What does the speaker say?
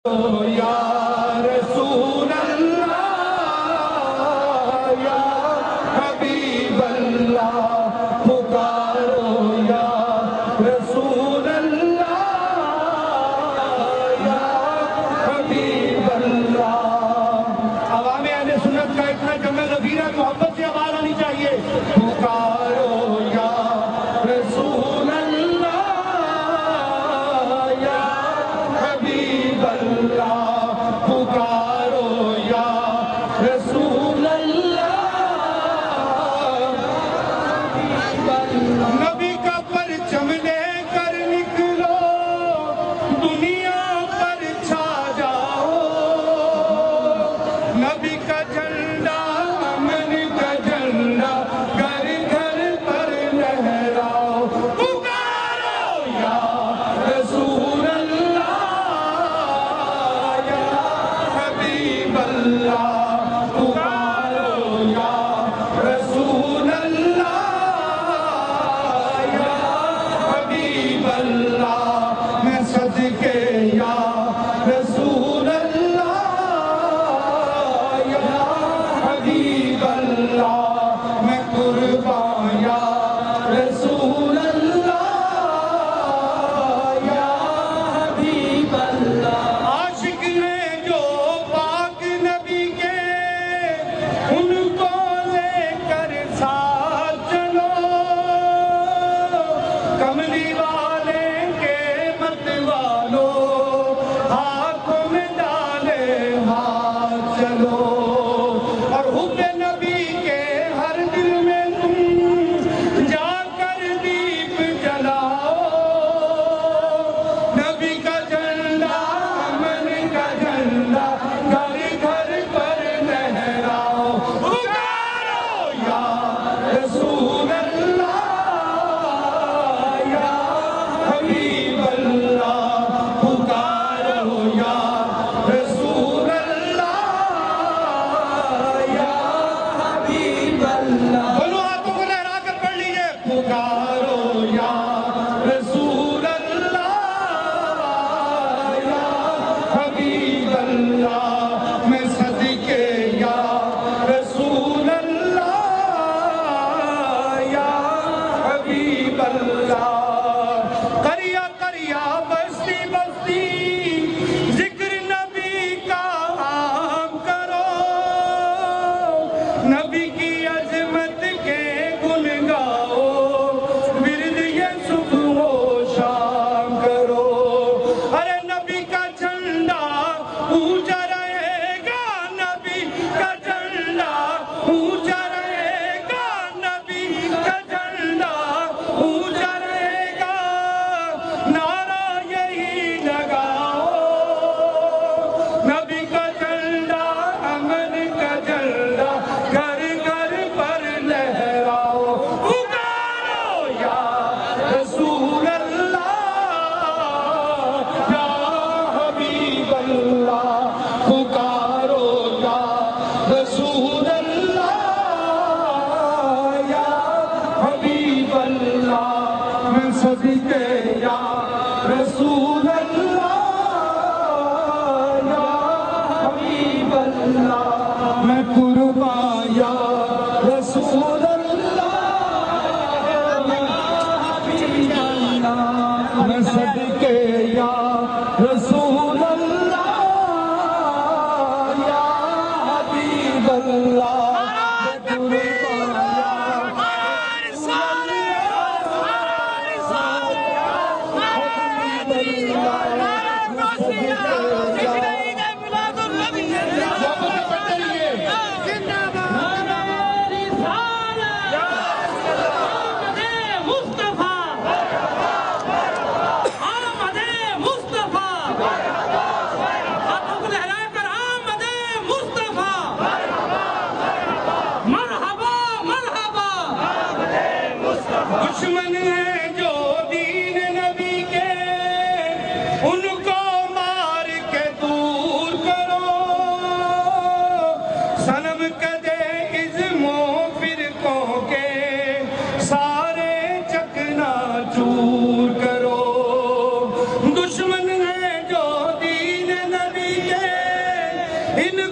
یا رسول اللہ یا حبیب اللہ پکارو یا رسول اللہ یا حبیب اللہ۔ عوام اہل سنت کا اتنا جمع غفیر ہے، محبت سے آواز آنی چاہیے۔ پکارو یا رسول اللہ یا حبیب اللہ پکارو یا رسول اللہ۔ نبی کا پرچم لے کر نکلو، دنیا پر چھا جاؤ، نبی کا جھنڈا امن کا جھنڈا گھر گھر پر لہراؤ۔ پکارو یا رسول اللہ یا حبیب اللہ پکارو یا رسول اللہ یا حبیب اللہ۔ میں صدقے یا رسول اللہ یا حبیب اللہ، میں قربان یا رسول اللہ یا حبیب اللہ۔ عاشق ہیں جو پاک نبی کے، ان کو لے کر ساتھ چلو، کملی والے کے مت والو، ہاتھوں میں ڈالے ہاتھ چلو، اور حب نبی کے ہر دل میں تم جا کر دیپ جلاؤ، نبی کا جھنڈا امن کا جھنڈا گھر گھر پر لہراؤ۔ پکارو یا رسول اللہ یا حبیب اللہ پکارو یا رسول اللہ یا حبیب اللہ۔ دونوں ہاتھوں کو لہرا کر پڑھ لیجئے۔ پکارو یا رسول اللہ یا حبیب اللہ، میں صدقے یا رسول اللہ یا حبیب اللہ۔ قریہ قریہ بستی بستی ذکر نبی کا عام کرو، نبی کی عظمت کے گن گاؤ، ورد یہ صبح و شام کرو۔ ارے نبی کا جھنڈا اونچا رہے گا، نبی کا جھنڈا اونچا رہے گا، نبی کا جھنڈا اونچا رہے گا، نعرہ یہی لگاؤ، نبی کا جھنڈا امن کا جھنڈا گھر گھر پر لہراؤ۔ پکارو یا رسول اللہ یا حبیب اللہ پکارو یا رسول اللہ یا حبیب اللہ، میں صدقے یا رسول اللہ یا حبیب اللہ، میں قربان یا رسول اللہ یا حبیب اللہ، میں صدقے یا رسول اللہ یا حبیب اللہ، میں قربان یا دشمن ہیں جو دین نبی کے، ان کو مار کے ان